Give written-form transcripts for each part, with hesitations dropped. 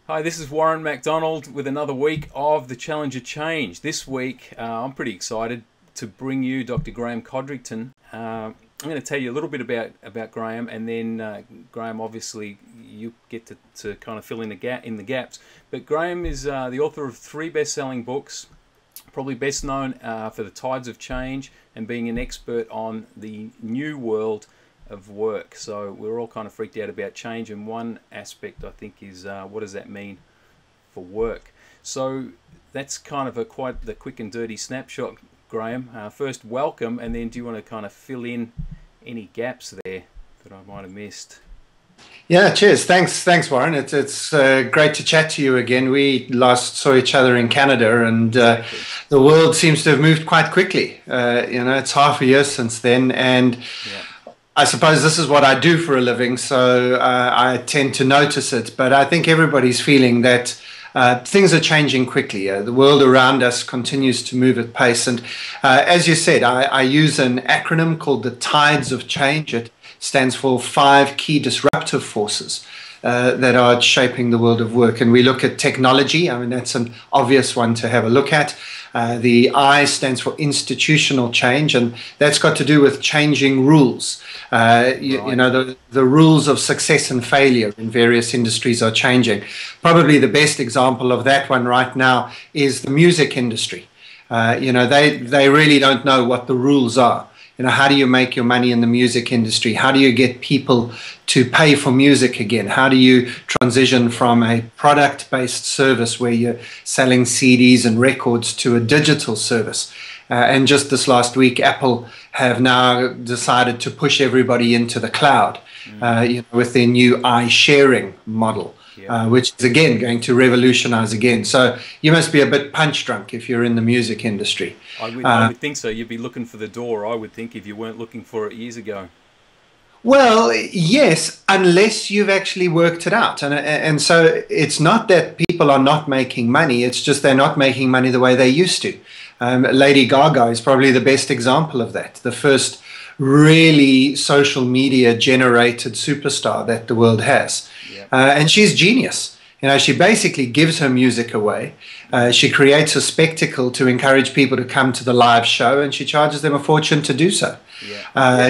Hi, this is Warren Macdonald with another week of the Challenge of Change. This week, I'm pretty excited to bring you Dr. Graeme Codrington. I'm going to tell you a little bit about Graeme, and then Graeme, obviously, you get to kind of fill in the gaps. But Graeme is the author of 3 best-selling books, probably best known for the Tides of Change and being an expert on the new world of work. So we're all kind of freaked out about change, and one aspect I think is what does that mean for work? So that's kind of quite the quick and dirty snapshot, Graeme. First, welcome, and then do you want to kind of fill in any gaps there that I might have missed? Yeah, cheers. Thanks, Warren. It's great to chat to you again. We last saw each other in Canada, and the world seems to have moved quite quickly. It's half a year since then, and I suppose this is what I do for a living, so I tend to notice it. But I think everybody's feeling that things are changing quickly. The world around us continues to move at pace. And as you said, I use an acronym called the Tides of Change. It stands for 5 key disruptive forces that are shaping the world of work. And we look at technology. I mean, that's an obvious one to have a look at. The I stands for institutional change, and that's got to do with changing rules. The rules of success and failure in various industries are changing. Probably the best example of that one right now is the music industry. They really don't know what the rules are. How do you make your money in the music industry? How do you get people to pay for music again? How do you transition from a product-based service where you're selling CDs and records to a digital service? And just this last week, Apple have now decided to push everybody into the cloud with their new iSharing model. Which is again going to revolutionize again. So you must be a bit punch drunk if you're in the music industry. I would think so. You'd be looking for the door, I would think, if you weren't looking for it years ago. Well, yes, unless you've actually worked it out. And so it's not that people are not making money, it's just they're not making money the way they used to. Lady Gaga is probably the best example of that. The first really social media generated superstar that the world has. And she's genius. She basically gives her music away. She creates a spectacle to encourage people to come to the live show, and she charges them a fortune to do so.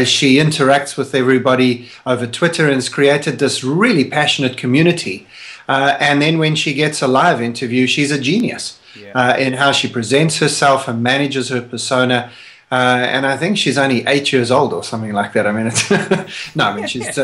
She interacts with everybody over Twitter and has created this really passionate community. And then when she gets a live interview, she's a genius in how she presents herself and manages her persona. And I think she's only 8 years old or something like that. I mean, she's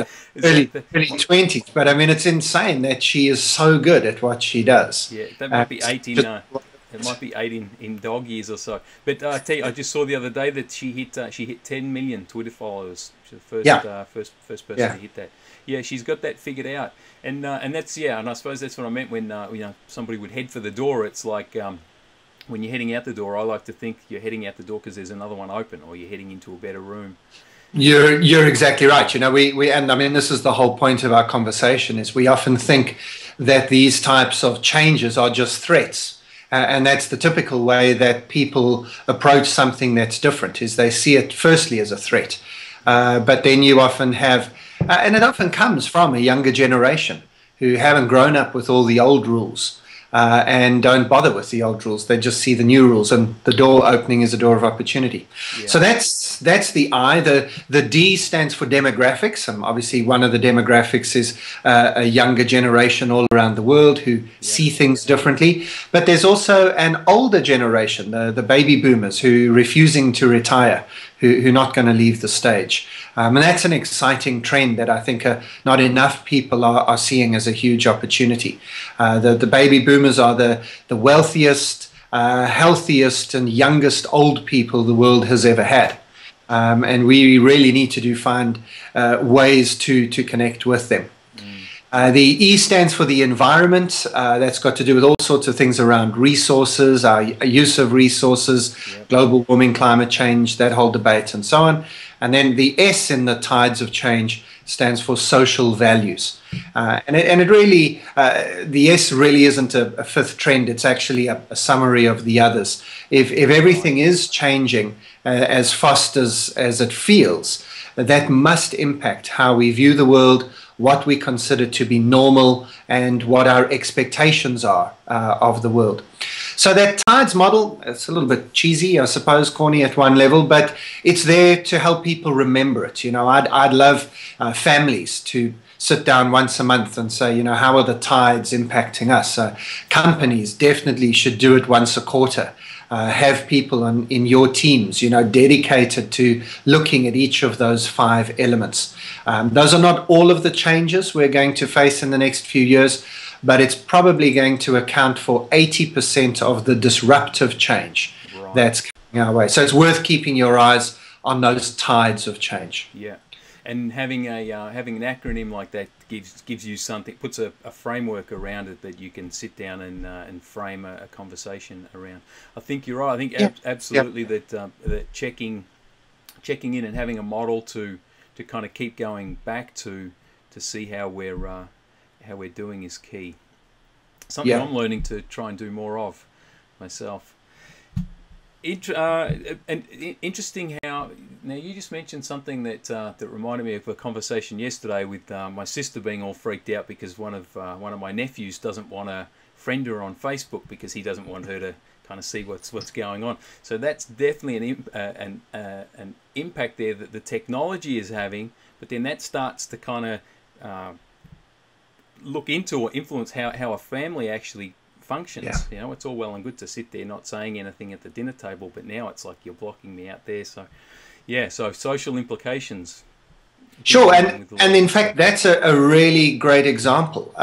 early 20s. But I mean, it's insane that she is so good at what she does. Yeah, that might be 8 it might be 8 in dog years or so. But I tell you, I just saw the other day that she hit 10 million Twitter followers. She's the first person to hit that. Yeah, she's got that figured out. And that's and I suppose that's what I meant when somebody would head for the door. It's like. When you're heading out the door, I like to think you're heading out the door because there's another one open, or you're heading into a better room. You're exactly right. And I mean, this is the whole point of our conversation, is we often think that these types of changes are just threats. And that's the typical way that people approach something that's different, is they see it firstly as a threat. But then you often have, and it often comes from a younger generation who haven't grown up with all the old rules. And don't bother with the old rules. They just see the new rules, and the door opening is a door of opportunity. So that's the I. The D stands for demographics, and obviously one of the demographics is a younger generation all around the world who see things differently. But there's also an older generation, the baby boomers, who are refusing to retire, who are not going to leave the stage. And that's an exciting trend that I think not enough people are seeing as a huge opportunity. The baby boomers are the wealthiest, healthiest, and youngest old people the world has ever had. And we really need to find ways to connect with them. The E stands for the environment. That's got to do with all sorts of things around resources, our use of resources, global warming, climate change, that whole debate, and so on. And then the S in the Tides of Change stands for social values. And it really, the S really isn't a fifth trend. It's actually a summary of the others. If everything is changing as fast as it feels, that must impact how we view the world, what we consider to be normal and what our expectations are of the world. So that tides model, it's a little bit cheesy, I suppose, corny at one level, but it's there to help people remember it. You know, I'd love families to sit down once a month and say, you know, how are the tides impacting us? Companies definitely should do it once a quarter. Have people in your teams, you know, dedicated to looking at each of those 5 elements. Those are not all of the changes we're going to face in the next few years, but it's probably going to account for 80% of the disruptive change that's coming our way. So it's worth keeping your eyes on those tides of change. Yeah. And having an acronym like that gives you something, puts a framework around it that you can sit down and frame a conversation around. I think you're right. I think absolutely that checking in and having a model to kind of keep going back to see how we're doing is key. Something I'm learning to try and do more of myself. And interesting how now you just mentioned something that reminded me of a conversation yesterday with my sister being all freaked out because one of my nephews doesn't want to friend her on Facebook because he doesn't want her to kind of see what's going on. So that's definitely an impact there that the technology is having, but then that starts to kind of look into or influence how a family actually functions. Yeah. You know, it's all well and good to sit there not saying anything at the dinner table, but now it's like you're blocking me out there. So yeah, so social implications. Sure, and in fact that's a really great example.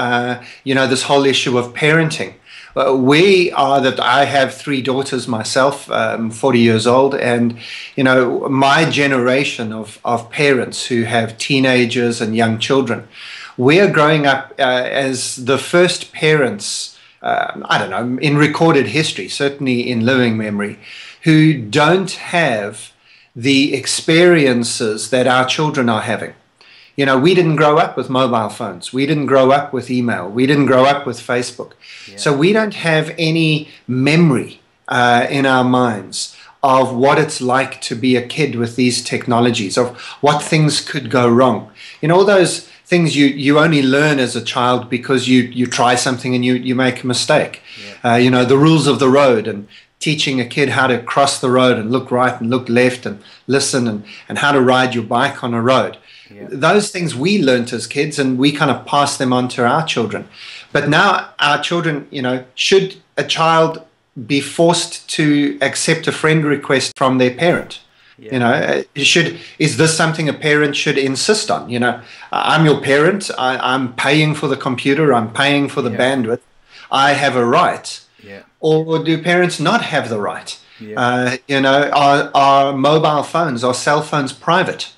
You know, this whole issue of parenting. I have 3 daughters myself, 40 years old, and you know, my generation of parents who have teenagers and young children, we are growing up as the first parents, I don't know, in recorded history, certainly in living memory, who don't have the experiences that our children are having. You know, we didn't grow up with mobile phones. We didn't grow up with email. We didn't grow up with Facebook. Yeah. So we don't have any memory in our minds of what it's like to be a kid with these technologies, of what things could go wrong. You know, all those things you only learn as a child because you try something and you make a mistake. Yeah. You know, the rules of the road and teaching a kid how to cross the road and look right and look left and listen and how to ride your bike on a road. Yeah. Those things we learnt as kids and we kind of pass them on to our children. But now our children, you know, should a child be forced to accept a friend request from their parent? Yeah. You know, is this something a parent should insist on? You know, I'm your parent. I'm paying for the computer. I'm paying for the bandwidth. I have a right. Yeah. Or do parents not have the right? Yeah. You know, are mobile phones, are cell phones private?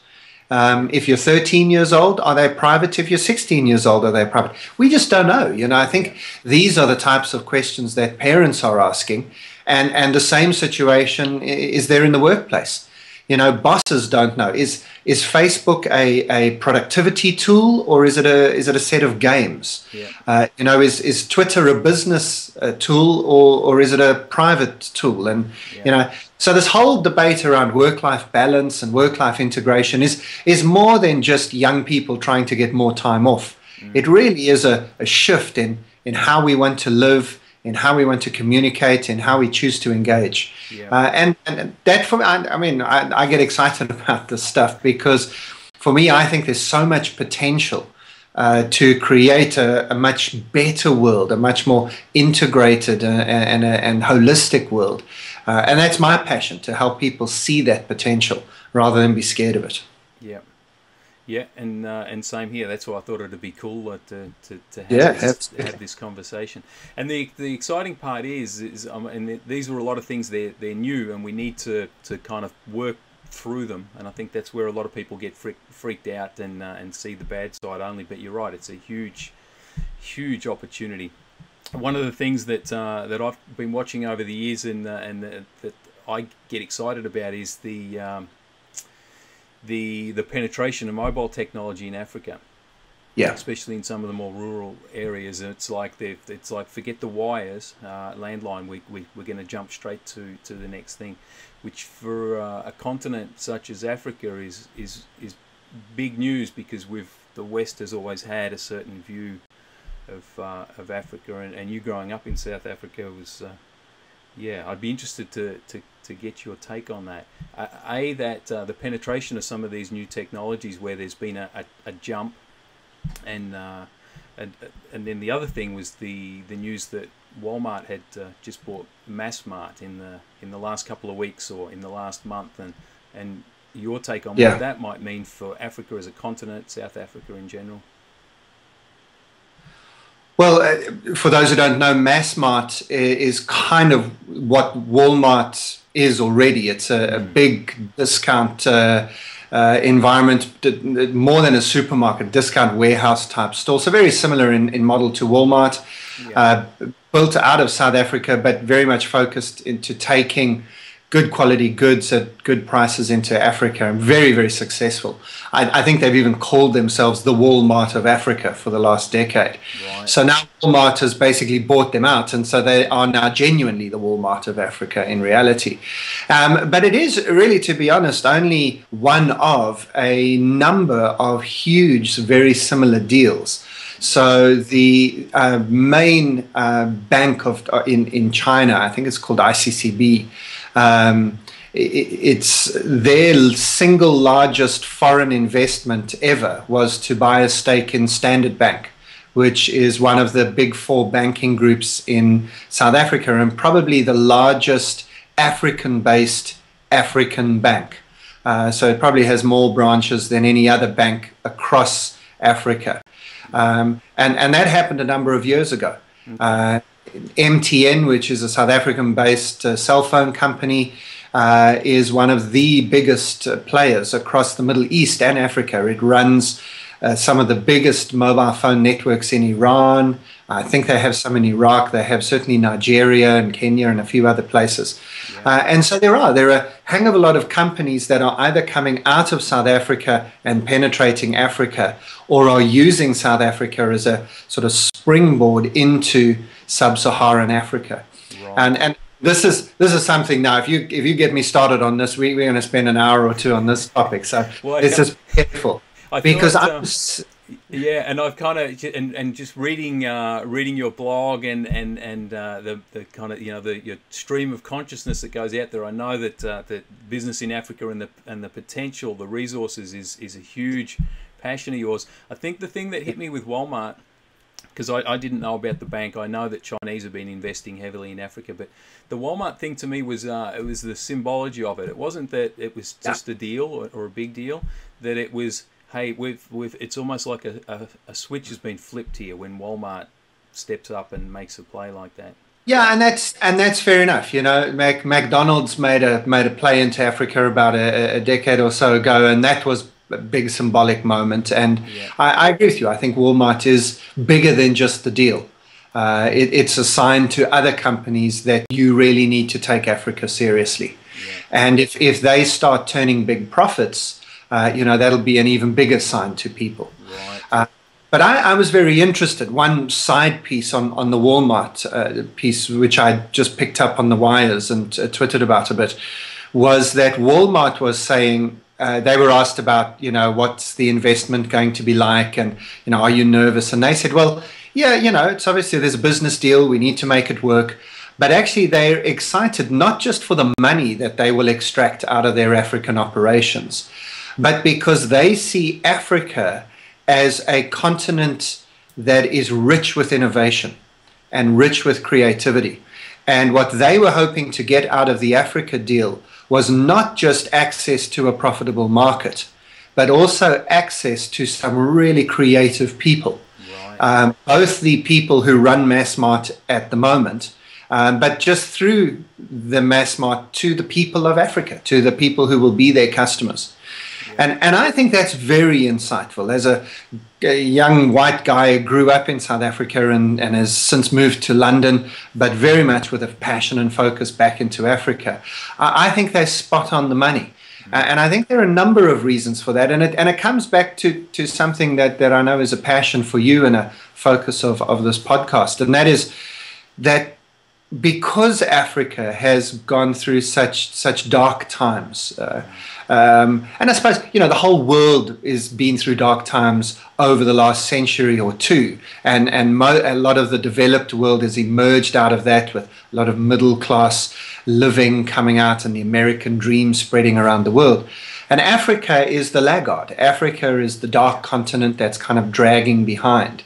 If you're 13 years old, are they private? If you're 16 years old, are they private? We just don't know. You know, I think these are the types of questions that parents are asking. And the same situation is there in the workplace. You know, bosses don't know. Is Facebook a productivity tool or is it a set of games? Yeah. You know, is Twitter a business tool or is it a private tool? And you know, so this whole debate around work-life balance and work-life integration is more than just young people trying to get more time off. It really is a shift in how we want to live, in how we want to communicate, in how we choose to engage. Yeah. And that, for me, I mean, I get excited about this stuff because for me, I think there's so much potential to create a much better world, a much more integrated and holistic world. And that's my passion, to help people see that potential rather than be scared of it. Yeah. Yeah, and same here. That's why I thought it'd be cool to have this conversation. And the exciting part is and these are a lot of things they're new, and we need to kind of work through them. And I think that's where a lot of people get freaked out and see the bad side only. But you're right; it's a huge opportunity. One of the things that I've been watching over the years and that I get excited about is the penetration of mobile technology in Africa, especially in some of the more rural areas. And it's like forget the wires, landline. We're going to jump straight to the next thing, which for a continent such as Africa is big news, because the West has always had a certain view of Africa, and you growing up in South Africa was, I'd be interested to get your take on that. That the penetration of some of these new technologies, where there's been a jump, and then the other thing was the news that Walmart had just bought Massmart in the last couple of weeks or in the last month, and your take on what that might mean for Africa as a continent, South Africa in general. Well, for those who don't know, Massmart is kind of what Walmart is already. It's a big discount environment, more than a supermarket, discount warehouse type store. So very similar in model to Walmart, built out of South Africa, but very much focused into taking good quality goods at good prices into Africa, and very, very successful. I think they've even called themselves the Walmart of Africa for the last decade. Right. So now Walmart has basically bought them out, and so they are now genuinely the Walmart of Africa in reality. But it is really, to be honest, only one of a number of huge, very similar deals. So the main bank in China, I think it's called ICCB, it's their single largest foreign investment ever was to buy a stake in Standard Bank, which is one of the big four banking groups in South Africa, and probably the largest African-based African bank. So it probably has more branches than any other bank across Africa. And that happened a number of years ago. MTN, which is a South African-based cell phone company, is one of the biggest players across the Middle East and Africa. It runs some of the biggest mobile phone networks in Iran. I think they have some in Iraq. They have certainly Nigeria and Kenya and a few other places. And so there are a hang of a lot of companies that are either coming out of South Africa and penetrating Africa, or are using South Africa as a sort of springboard into sub-Saharan Africa. Right. And this is something. Now, if you get me started on this, we're going to spend an hour or two on this topic. So it's just careful, because and I've kind of and just reading your blog and the kind of your stream of consciousness that goes out there. I know that that business in Africa and the potential, the resources is a huge passion of yours. I think the thing that hit me with Walmart, because I didn't know about the bank. I know that Chinese have been investing heavily in Africa, but the Walmart thing to me was it was the symbology of it. It wasn't that it was just a deal or a big deal, that it was, hey, it's almost like a switch has been flipped here when Walmart steps up and makes a play like that. Yeah, and that's fair enough. Macdonald's made a play into Africa about a decade or so ago, and that was a big symbolic moment. And I agree with you. I think Walmart is bigger than just the deal. It's a sign to other companies that you really need to take Africa seriously. And if they start turning big profits, that'll be an even bigger sign to people. Right. But I was very interested. One side piece on the Walmart piece, which I just picked up on the wires and twittered about a bit, was that Walmart was saying, they were asked about, what's the investment going to be like, and, are you nervous? And they said, well, it's obviously there's a business deal. We need to make it work. But actually, they're excited not just for the money that they will extract out of their African operations, but because they see Africa as a continent that is rich with innovation and rich with creativity. And what they were hoping to get out of the Africa deal was not just access to a profitable market, but also access to some really creative people. Right. Both the people who run Massmart at the moment, but just through the Massmart to the people of Africa, to the people who will be their customers. And I think that's very insightful. As a young white guy who grew up in South Africa and has since moved to London, but very much with a passion and focus back into Africa, I think they're spot on the money. And I think there are a number of reasons for that. And it comes back to something that I know is a passion for you and a focus of this podcast. And that is that because Africa has gone through such dark times, and I suppose the whole world is been through dark times over the last century or two, and a lot of the developed world has emerged out of that with a lot of middle class living coming out and the American dream spreading around the world. And Africa is the laggard. Africa is the dark continent that's kind of dragging behind.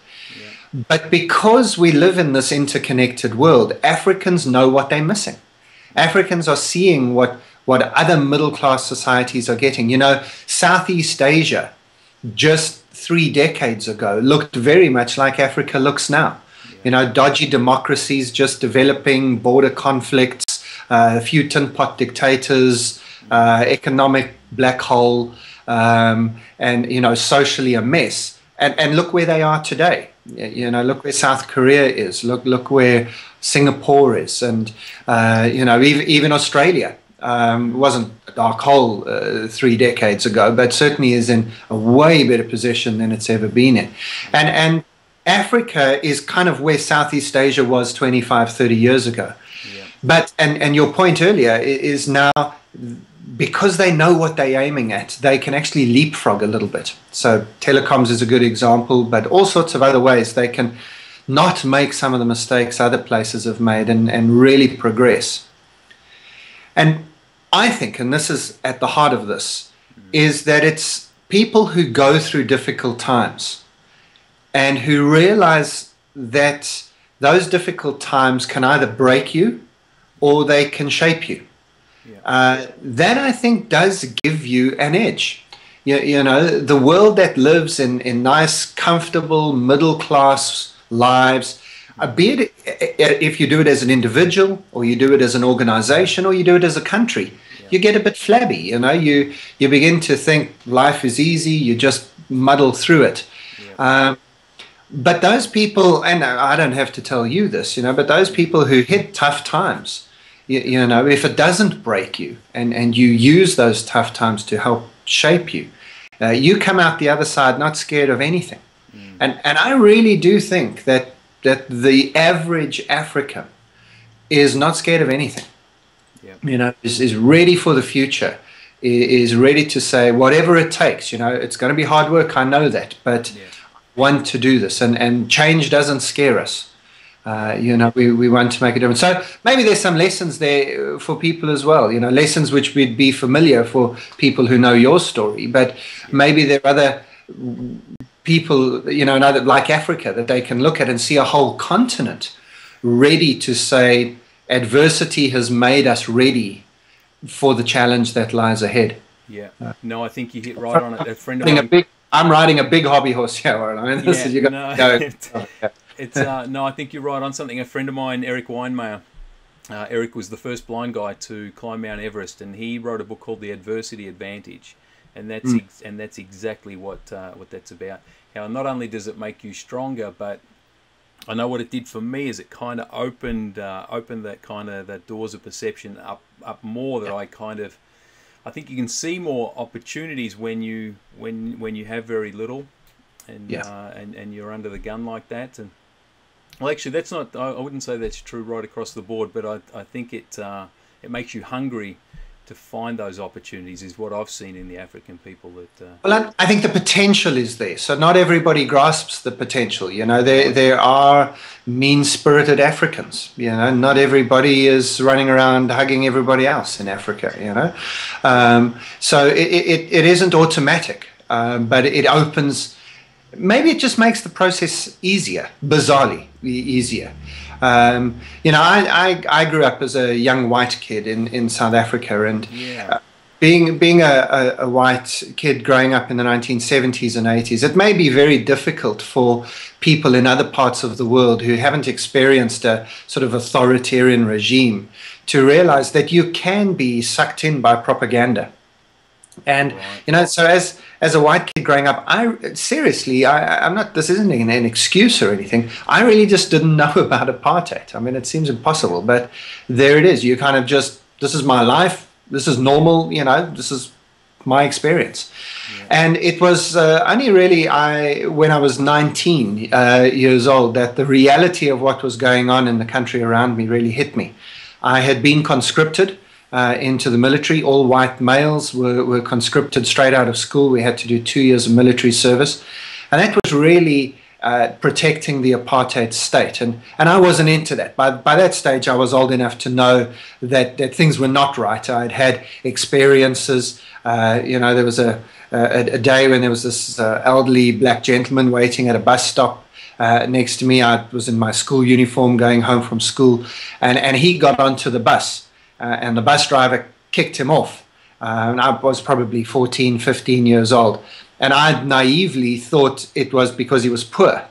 But because we live in this interconnected world, Africans know what they're missing. Africans are seeing what other middle-class societies are getting. Southeast Asia, just 3 decades ago, looked very much like Africa looks now. Dodgy democracies just developing, border conflicts, a few tin pot dictators, economic black hole, and, socially a mess. And look where they are today. Look where South Korea is. Look where Singapore is, and even Australia wasn't a dark hole 3 decades ago, but certainly is in a way better position than it's ever been in. And Africa is kind of where Southeast Asia was 25, 30 years ago. Yeah. But and your point earlier is now, because they know what they're aiming at, they can actually leapfrog a little bit. So telecoms is a good example, but all sorts of other ways they can not make some of the mistakes other places have made and really progress. And I think, and this is at the heart of this, is that it's people who go through difficult times and who realize that those difficult times can either break you or they can shape you. That, I think, does give you an edge. The world that lives in nice, comfortable, middle-class lives, be it if you do it as an individual, or you do it as an organization, or you do it as a country, you get a bit flabby. You begin to think life is easy, you just muddle through it. But those people, and I don't have to tell you this, but those people who hit tough times, if it doesn't break you and you use those tough times to help shape you, you come out the other side not scared of anything. And I really do think that the average African is not scared of anything. Is ready for the future, is ready to say whatever it takes. It's going to be hard work, I know that, but I want to do this, and change doesn't scare us. We want to make a difference. So maybe there's some lessons there for people as well, lessons which would be familiar for people who know your story, but maybe there are other people, like Africa, that they can look at and see a whole continent ready to say adversity has made us ready for the challenge that lies ahead. No, I think you hit right on it. A friend of mine, I'm riding a big hobby horse here, Warren. No, I think you're right on something. A friend of mine, Eric Weinmeier, Eric was the first blind guy to climb Mount Everest, and he wrote a book called The Adversity Advantage, and that's exactly what that's about. How not only does it make you stronger, but I know what it did for me is it kind of opened that doors of perception up more, that I think you can see more opportunities when you have very little, and you're under the gun like that. And well, actually, that's not. I wouldn't say that's true right across the board, but I think it makes you hungry to find those opportunities, is what I've seen in the African people. Well, I think the potential is there. So not everybody grasps the potential. There are mean-spirited Africans. Not everybody is running around hugging everybody else in Africa. So it isn't automatic, but it opens. Maybe it just makes the process easier, bizarrely easier. I grew up as a young white kid in South Africa, and being a white kid growing up in the 1970s and 80s, it may be very difficult for people in other parts of the world who haven't experienced a sort of authoritarian regime to realize that you can be sucked in by propaganda. And so as a white kid growing up, I'm not. This isn't an excuse or anything. I really just didn't know about apartheid. I mean, it seems impossible, but there it is. You kind of just, this is my life. This is normal. This is my experience. Yeah. And it was only really when I was 19 years old that the reality of what was going on in the country around me really hit me. I had been conscripted into the military. All white males were conscripted straight out of school. We had to do 2 years of military service. And that was really protecting the apartheid state. And I wasn't into that. By that stage, I was old enough to know that things were not right. I'd had experiences. There was a day when there was this elderly black gentleman waiting at a bus stop next to me. I was in my school uniform going home from school. And he got onto the bus. And the bus driver kicked him off. And I was probably 14, 15 years old. And I naively thought it was because he was poor.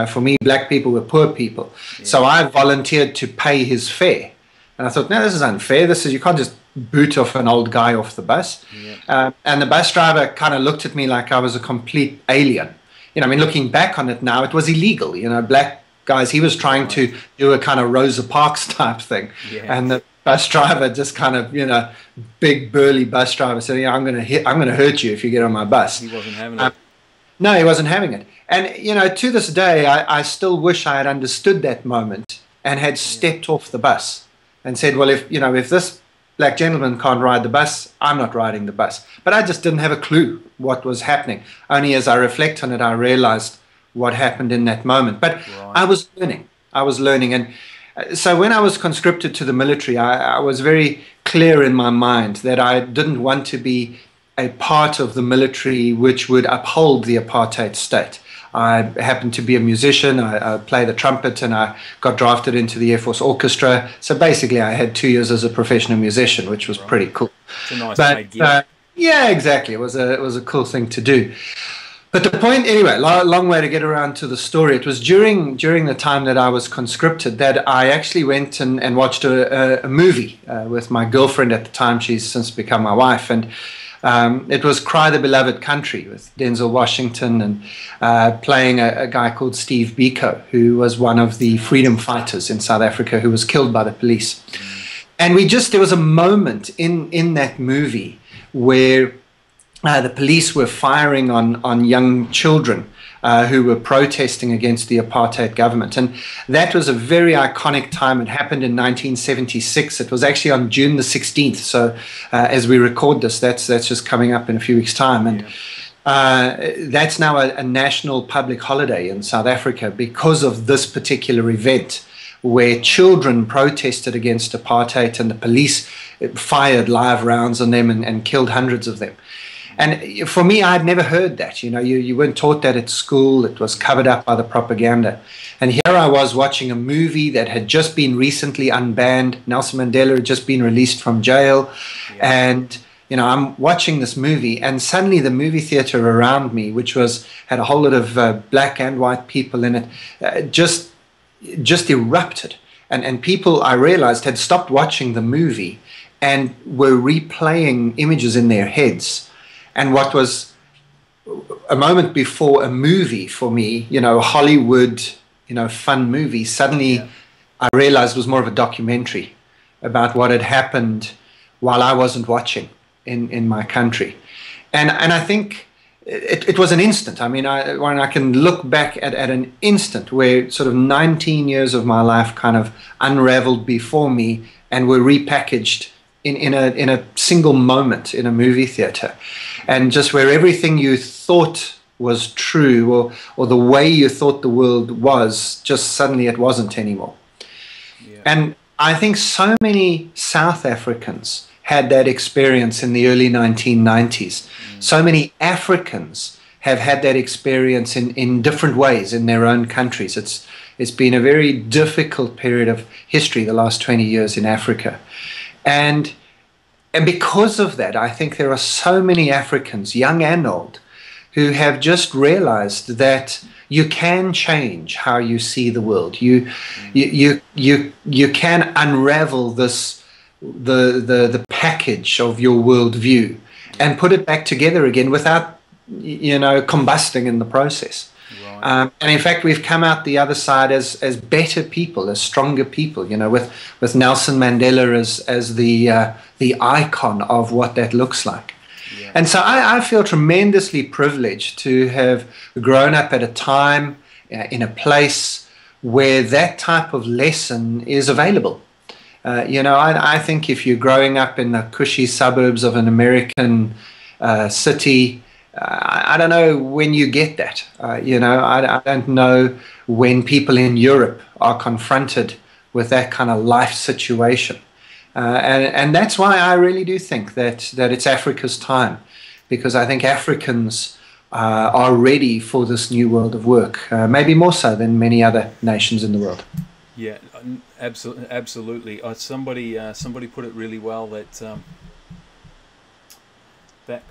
For me, black people were poor people. Yeah. So I volunteered to pay his fare. And I thought, no, this is unfair. You can't just boot off an old guy off the bus. Yeah. And the bus driver kind of looked at me like I was a complete alien. Looking back on it now, it was illegal. Black guys, he was trying to do a kind of Rosa Parks type thing. Yeah. And the bus driver just kind of, big burly bus driver said, I'm going to hurt you if you get on my bus. He wasn't having it. No, he wasn't having it. And, to this day, I still wish I had understood that moment and had stepped off the bus and said, well, if this black gentleman can't ride the bus, I'm not riding the bus. But I just didn't have a clue what was happening. Only as I reflect on it, I realized what happened in that moment. But right. I was learning. And so when I was conscripted to the military, I was very clear in my mind that I didn't want to be a part of the military which would uphold the apartheid state. I happened to be a musician. I played the trumpet, and I got drafted into the Air Force Orchestra. So basically, I had 2 years as a professional musician, which was pretty cool. It's a nice idea. Yeah, exactly. It was a cool thing to do. But the point, anyway, long way to get around to the story. It was during the time that I was conscripted that I actually went and watched a movie with my girlfriend at the time. She's since become my wife. And it was Cry the Beloved Country with Denzel Washington and playing a guy called Steve Biko, who was one of the freedom fighters in South Africa who was killed by the police. And there was a moment in that movie where the police were firing on young children who were protesting against the apartheid government. And that was a very iconic time. It happened in 1976. It was actually on June the 16th. So as we record this, that's just coming up in a few weeks' time. And that's now a national public holiday in South Africa because of this particular event where children protested against apartheid and the police fired live rounds on them and killed hundreds of them. And for me, I'd never heard that. You weren't taught that at school. It was covered up by the propaganda. And here I was watching a movie that had just been recently unbanned. Nelson Mandela had just been released from jail. Yeah. And, I'm watching this movie, and suddenly the movie theater around me, which had a whole lot of black and white people in it, just erupted. And people, I realized, had stopped watching the movie and were replaying images in their heads. And what was a moment before a movie for me, a Hollywood, fun movie, suddenly I realized was more of a documentary about what had happened while I wasn't watching in my country. And I think it was an instant. I mean, when I can look back at an instant where sort of 19 years of my life kind of unraveled before me and were repackaged in a single moment in a movie theater, and just where everything you thought was true or the way you thought the world was, just suddenly it wasn't anymore. Yeah. And I think so many South Africans had that experience in the early 1990s. So many Africans have had that experience in different ways in their own countries. It's been a very difficult period of history the last 20 years in Africa. And because of that, I think there are so many Africans, young and old, who have just realized that you can change how you see the world. You can unravel the package of your worldview and put it back together again without combusting in the process. Right. And in fact, we've come out the other side as better people, as stronger people. With Nelson Mandela as the icon of what that looks like. Yeah. And so I feel tremendously privileged to have grown up at a time in a place where that type of lesson is available. I think if you're growing up in the cushy suburbs of an American city, I don't know when you get that. I don't know when people in Europe are confronted with that kind of life situation. And that's why I really do think that it's Africa's time, because I think Africans are ready for this new world of work, maybe more so than many other nations in the world. Yeah, absolutely. Somebody put it really well, that that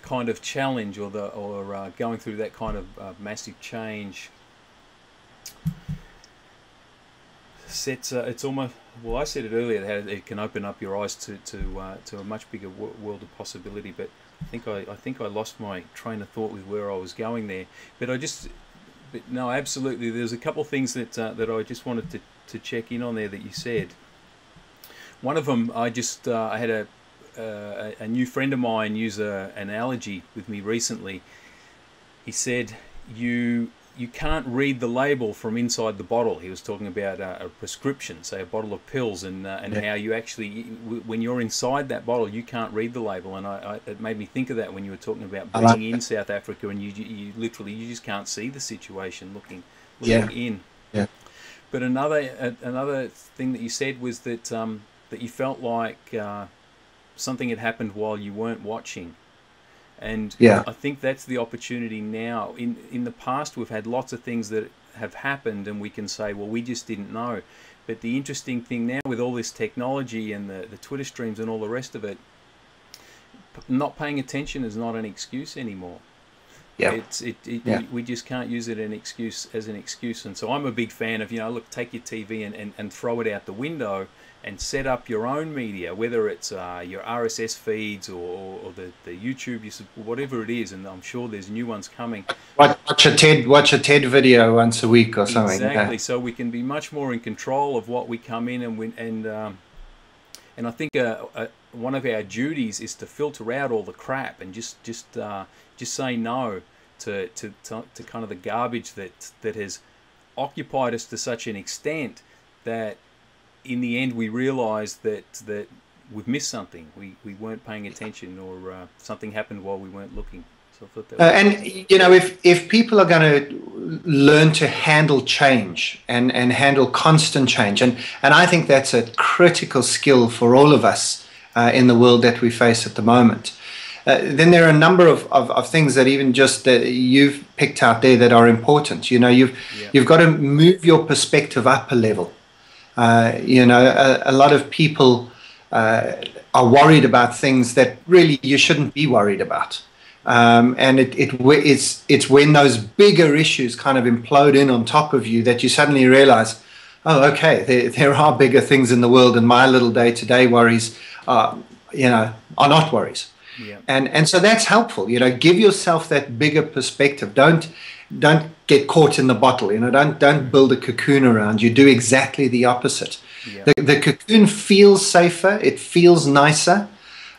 kind of challenge, or going through that kind of massive change, sets it's almost, well, I said it earlier, how it can open up your eyes to a much bigger world of possibility. But I think I lost my train of thought with where I was going there. But no, absolutely. There's a couple of things that I just wanted to check in on there that you said. One of them, I had a new friend of mine use an analogy with me recently. He said, you can't read the label from inside the bottle. He was talking about a prescription, say a bottle of pills, and how you actually, when you're inside that bottle, you can't read the label. And it made me think of that when you were talking about being in South Africa, and you literally, you just can't see the situation looking in. Yeah. But another thing that you said was that that you felt like something had happened while you weren't watching. And I think that's the opportunity now. In the past, we've had lots of things that have happened, and we can say, well, we just didn't know. But the interesting thing now, with all this technology and the Twitter streams and all the rest of it, not paying attention is not an excuse anymore. Yeah. We just can't use it as an excuse. And so I'm a big fan of, look, take your TV and throw it out the window, and set up your own media, whether it's your RSS feeds or the YouTube, whatever it is, and I'm sure there's new ones coming. Watch a TED video once a week or something. Exactly. So we can be much more in control of what we come in, and I think one of our duties is to filter out all the crap and just say no to kind of the garbage that has occupied us to such an extent that in the end we realize that we've missed something. We weren't paying attention, or something happened while we weren't looking. So I thought that was if people are going to learn to handle change and handle constant change, and I think that's a critical skill for all of us in the world that we face at the moment. Then there are a number of things that even just you've picked out there that are important. You've got to move your perspective up a level. A lot of people are worried about things that really you shouldn't be worried about. And it's when those bigger issues kind of implode in on top of you that you suddenly realize, oh, okay, there are bigger things in the world, and my little day-to-day worries are not worries. Yeah. And so that's helpful. Give yourself that bigger perspective. Don't get caught in the bottle. Don't build a cocoon around you. Do exactly the opposite. Yeah. The cocoon feels safer. It feels nicer,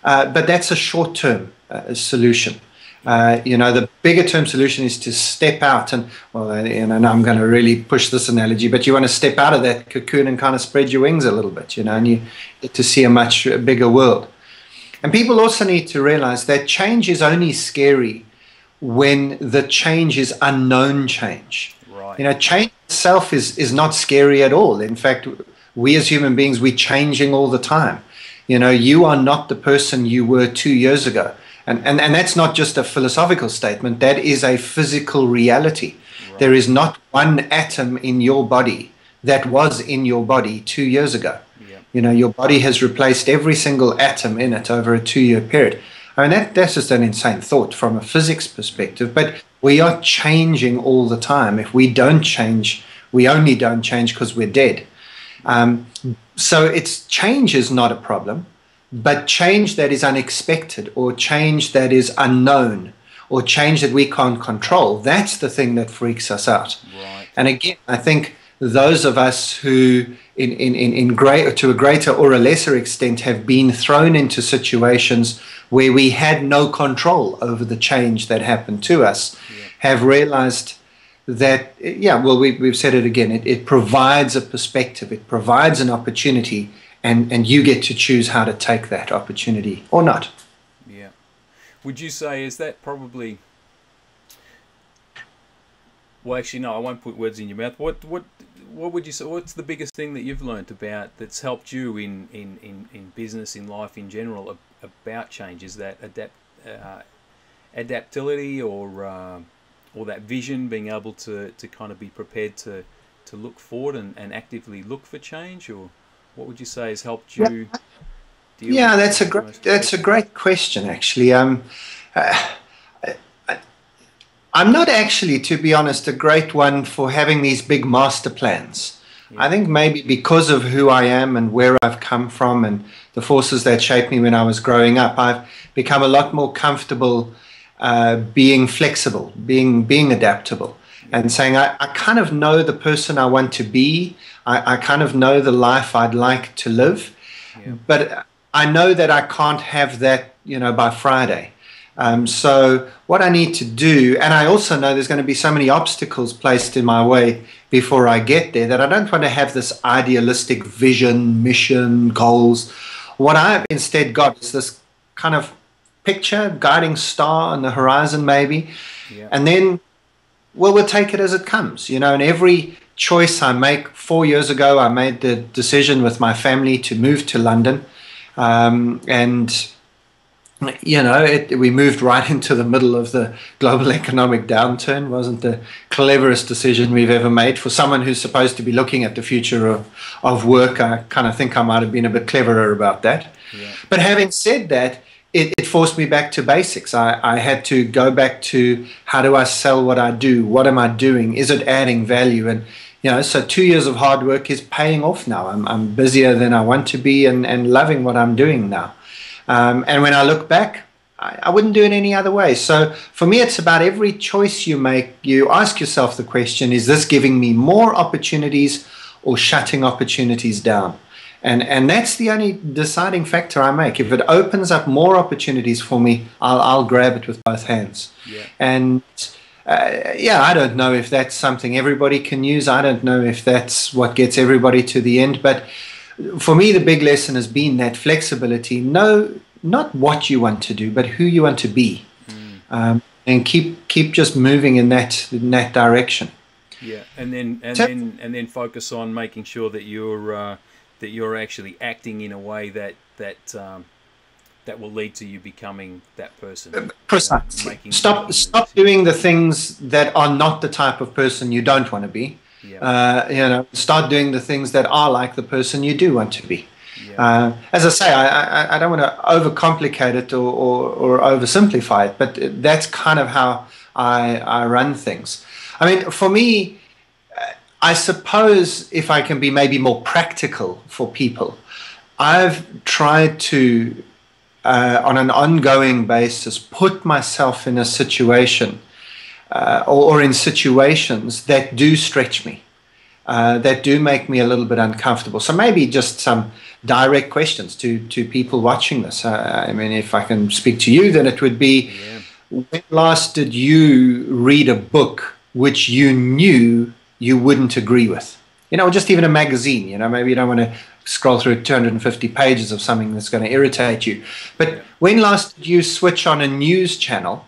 but that's a short-term solution. The bigger term solution is to step out and I'm going to really push this analogy, but you want to step out of that cocoon and kind of spread your wings a little bit, and you get to see a much bigger world. And people also need to realize that change is only scary when the change is unknown change. Right. Change itself is not scary at all. In fact, we as human beings, we're changing all the time. You are not the person you were 2 years ago. And that's not just a philosophical statement. That is a physical reality. Right. There is not one atom in your body that was in your body 2 years ago. Yeah. Your body has replaced every single atom in it over a 2-year period. I mean, that's just an insane thought from a physics perspective, but we are changing all the time. If we don't change, we only don't change because we're dead. So change is not a problem, but change that is unexpected, or change that is unknown, or change that we can't control, that's the thing that freaks us out. Right. And again, I think those of us who to a greater or a lesser extent, have been thrown into situations where we had no control over the change that happened to us, have realized that, we've said it again, it provides a perspective, it provides an opportunity, and you get to choose how to take that opportunity or not. Yeah. Would you say, is that probably... Well, actually, no, I won't put words in your mouth. What would you say? What's the biggest thing that you've learnt about that's helped you in business, in life in general, about change? Is that adaptability or that vision, being able to kind of be prepared to look forward and actively look for change, or what would you say has helped you? Yeah, that's a great question, actually. I'm not actually, to be honest, a great one for having these big master plans. Yeah. I think maybe because of who I am and where I've come from and the forces that shaped me when I was growing up, I've become a lot more comfortable being flexible, being adaptable, and saying I kind of know the person I want to be. I kind of know the life I'd like to live, but I know that I can't have that, by Friday. So what I need to do, and I also know there's going to be so many obstacles placed in my way before I get there, that I don't want to have this idealistic vision, mission, goals. What I've instead got is this kind of picture, guiding star on the horizon maybe, and then we'll take it as it comes, and every choice I make. 4 years ago, I made the decision with my family to move to London, and we moved right into the middle of the global economic downturn. Wasn't the cleverest decision we've ever made. For someone who's supposed to be looking at the future of work, I kind of think I might have been a bit cleverer about that. Yeah. But having said that, it forced me back to basics. I had to go back to, how do I sell what I do? What am I doing? Is it adding value? And so 2 years of hard work is paying off now. I'm busier than I want to be, and loving what I'm doing now. And when I look back, I wouldn't do it any other way. So for me, it's about every choice you make, you ask yourself the question, is this giving me more opportunities or shutting opportunities down? And that's the only deciding factor I make. If it opens up more opportunities for me, I'll grab it with both hands. Yeah. And I don't know if that's something everybody can use. I don't know if that's what gets everybody to the end. But for me, the big lesson has been that flexibility. No, not what you want to do, but who you want to be, and keep just moving in that direction. Yeah, and then focus on making sure that you're actually acting in a way that will lead to you becoming that person. Precisely. Stop doing the things that are not the type of person you don't want to be. Yeah. Start doing the things that are like the person you do want to be. Yeah. As I say, I don't want to overcomplicate it or oversimplify it, but that's kind of how I run things. I mean, for me, I suppose if I can be maybe more practical for people, I've tried to, on an ongoing basis, put myself in a situation or in situations that do stretch me, that do make me a little bit uncomfortable. So maybe just some direct questions to people watching this. I mean, if I can speak to you, then it would be, when last did you read a book which you knew you wouldn't agree with? Just even a magazine, maybe you don't want to scroll through 250 pages of something that's going to irritate you. But when last did you switch on a news channel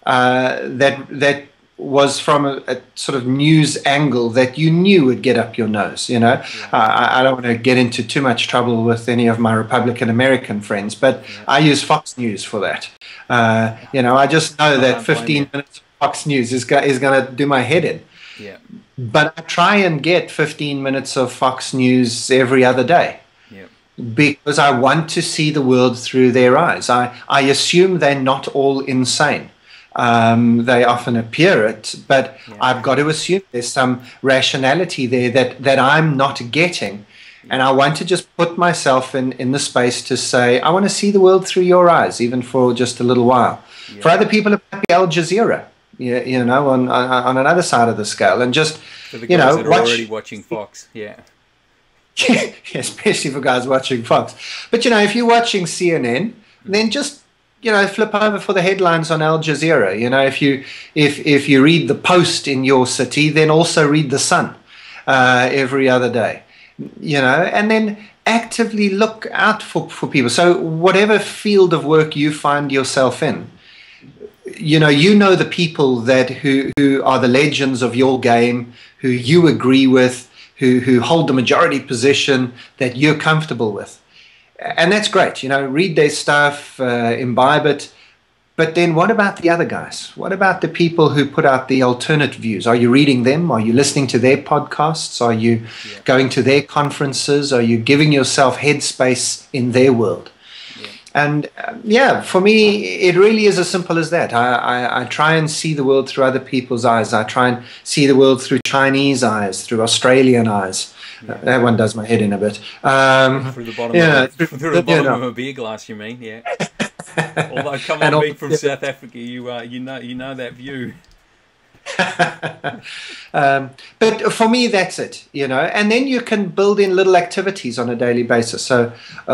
that was from a sort of news angle that you knew would get up your nose? I don't want to get into too much trouble with any of my Republican American friends, but I use Fox News for that. I just know that 15 minutes of Fox News is going to do my head in. Yeah. But I try and get 15 minutes of Fox News every other day. Because I want to see the world through their eyes. I assume they're not all insane. They often appear it, but I've got to assume there's some rationality there that I'm not getting. And I want to just put myself in the space to say, I want to see the world through your eyes, even for just a little while. For other people, it might be Al Jazeera, on another side of the scale. And just, for the guys that are already watching Fox, especially for guys watching Fox. But, if you're watching CNN, then just, flip over for the headlines on Al Jazeera. If you read the Post in your city, then also read the Sun every other day. And then actively look out for people. So whatever field of work you find yourself in, the people who are the legends of your game, who you agree with, who hold the majority position that you're comfortable with. And that's great. Read their stuff, imbibe it. But then what about the other guys? What about the people who put out the alternate views? Are you reading them? Are you listening to their podcasts? Are you going to their conferences? Are you giving yourself headspace in their world? And for me, it really is as simple as that. I try and see the world through other people's eyes. I try and see the world through Chinese eyes, through Australian eyes. That one does my head in a bit. Through the bottom of a beer glass, you mean? Yeah. Although, come on, being from South Africa, you know that view. But for me, that's it, and then you can build in little activities on a daily basis. So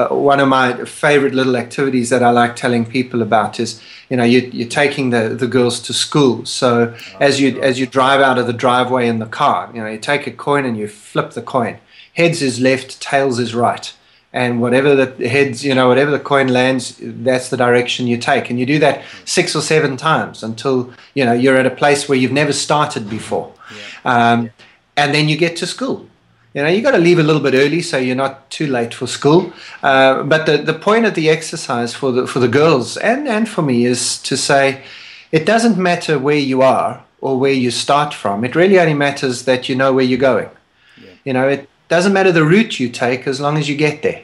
one of my favorite little activities that I like telling people about is, you're taking the girls to school. So as you drive out of the driveway in the car, you take a coin and you flip the coin. Heads is left, tails is right. And whatever the heads, whatever the coin lands, that's the direction you take. And you do that 6 or 7 times until, you're at a place where you've never started before. And then you get to school. You got to leave a little bit early so you're not too late for school. But the point of the exercise for the girls and for me is to say, it doesn't matter where you are or where you start from. It really only matters that you know where you're going. It doesn't matter the route you take as long as you get there.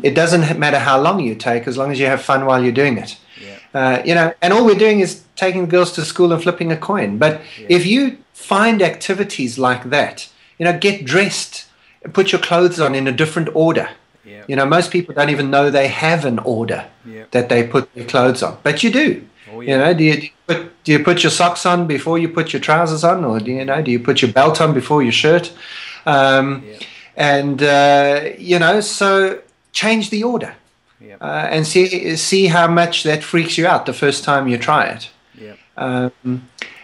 It doesn't matter how long you take as long as you have fun while you're doing it. And all we're doing is taking the girls to school and flipping a coin. But if you find activities like that, get dressed, put your clothes on in a different order. Most people don't even know they have an order that they put their clothes on, but you do. Do you put your socks on before you put your trousers on, or do you put your belt on before your shirt? So change the order and see how much that freaks you out the first time you try it.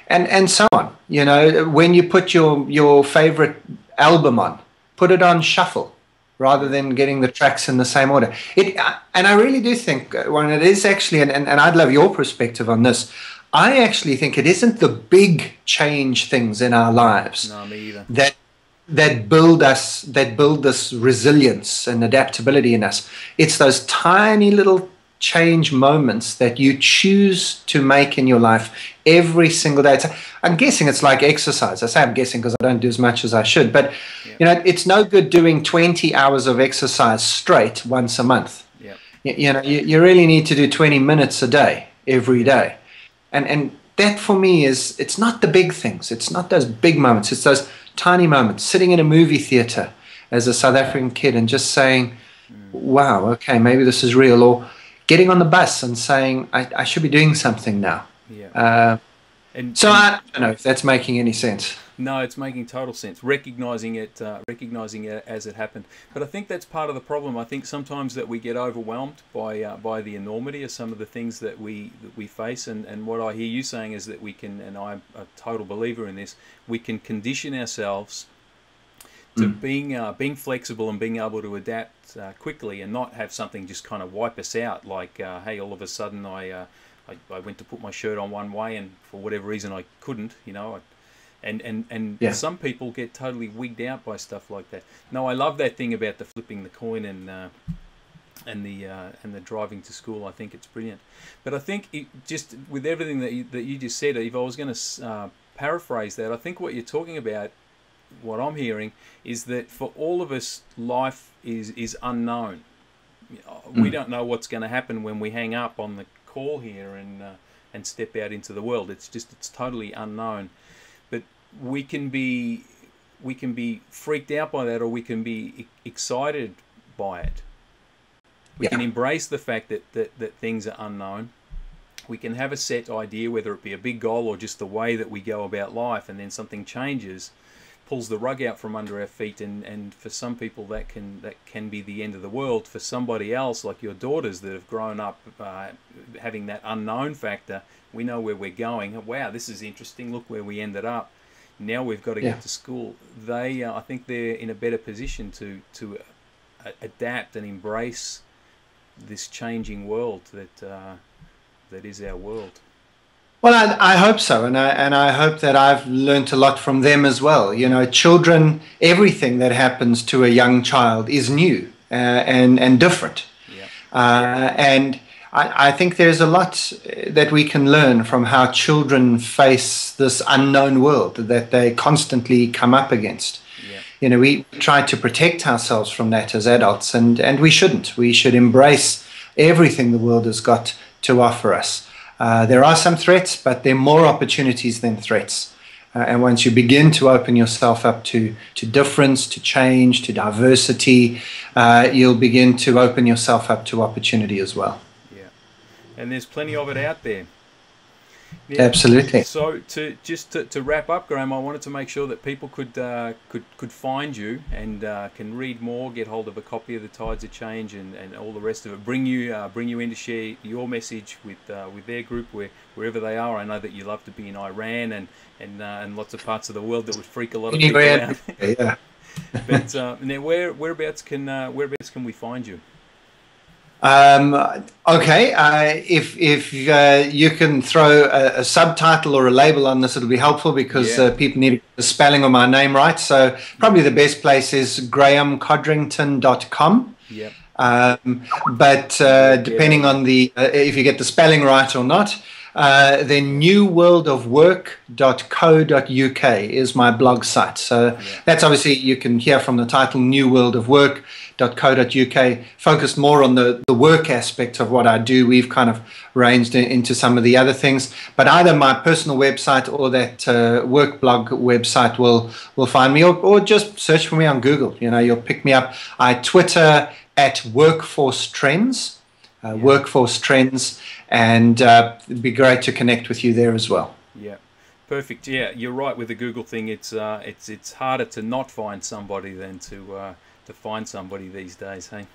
And so on. When you put your favorite album on, put it on shuffle rather than getting the tracks in the same order. And I really do think, when it is actually, and I'd love your perspective on this, I actually think it isn't the big change things in our lives that build this resilience and adaptability in us. It's those tiny little change moments that you choose to make in your life every single day. I'm guessing it's like exercise. I say I'm guessing because I don't do as much as I should, but it's no good doing 20 hours of exercise straight once a month. You really need to do 20 minutes a day every day. And that for me it's not the big things. It's not those big moments. It's those tiny moments, sitting in a movie theater as a South African kid and just saying, wow, okay, maybe this is real. Or getting on the bus and saying, I should be doing something now. I don't know if that's making any sense. No, it's making total sense. Recognizing it as it happened. But I think that's part of the problem. I think sometimes that we get overwhelmed by the enormity of some of the things that we face. And what I hear you saying is that we can, and I'm a total believer in this, we can condition ourselves to being flexible and being able to adapt quickly and not have something just kind of wipe us out. Like, hey, all of a sudden I went to put my shirt on one way and for whatever reason I couldn't, And some people get totally wigged out by stuff like that. No, I love that thing about the flipping the coin and the driving to school. I think it's brilliant. But I think just with everything that you just said, if I was going to paraphrase that, I think what you're talking about, what I'm hearing, is that for all of us, life is unknown. We don't know what's going to happen when we hang up on the call here and step out into the world. It's totally unknown. We can be freaked out by that, or we can be excited by it. We can embrace the fact that things are unknown. We can have a set idea, whether it be a big goal or just the way that we go about life, and then something changes. pulls the rug out from under our feet, and for some people that can be the end of the world. For somebody else, like your daughters that have grown up having that unknown factor, we know where we're going. Wow, this is interesting. Look where we ended up. Now we've got to get to school. They, I think, they're in a better position to adapt and embrace this changing world that is our world. Well, I hope so, and I hope that I've learnt a lot from them as well. You know, children, everything that happens to a young child is new and different. Yeah. And I think there's a lot that we can learn from how children face this unknown world that they constantly come up against. Yeah. You know, we try to protect ourselves from that as adults, and we shouldn't. We should embrace everything the world has got to offer us. There are some threats, but there are more opportunities than threats. And once you begin to open yourself up to difference, to change, to diversity, you'll begin to open yourself up to opportunity as well. Yeah, and there's plenty of it out there. Yeah. Absolutely. So to wrap up, Graeme, I wanted to make sure that people could find you and can read more, get hold of a copy of The Tides of Change and all the rest of it. Bring you in to share your message with their group wherever they are. I know that you love to be in Iran and lots of parts of the world that would freak a lot of people out. Yeah. But now whereabouts can we find you? Okay, if you can throw a subtitle or a label on this, it'll be helpful, because people need the spelling of my name right. So probably the best place is graemecodrington.com. Yep. But depending on if you get the spelling right or not, then newworldofwork.co.uk is my blog site. So that's obviously, you can hear from the title, newworldofwork.co.uk, focused more on the work aspect of what I do. We've kind of ranged into some of the other things, but either my personal website or that work blog website will find me, or just search for me on Google. You know, you'll pick me up. I Twitter at Workforce Trends. Workforce Trends, and it'd be great to connect with you there as well. Yeah, perfect. Yeah, you're right with the Google thing. It's harder to not find somebody than to find somebody these days. Hey.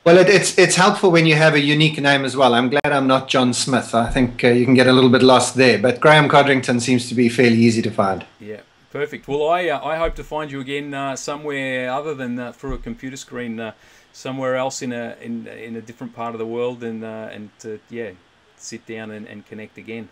Well, it's helpful when you have a unique name as well. I'm glad I'm not John Smith. I think you can get a little bit lost there, but Graeme Codrington seems to be fairly easy to find. Yeah. Perfect. Well, I hope to find you again somewhere other than through a computer screen. Somewhere else in a different part of the world, and sit down and connect again.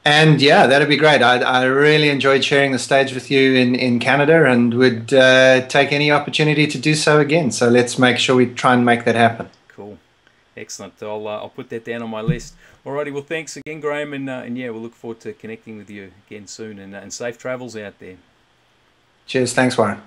And yeah, that'd be great. I really enjoyed sharing the stage with you in Canada, and would take any opportunity to do so again. So let's make sure we try and make that happen. Cool, excellent. I'll put that down on my list. Alrighty, well, thanks again, Graeme, and yeah, we'll look forward to connecting with you again soon, and safe travels out there. Cheers. Thanks, Warren.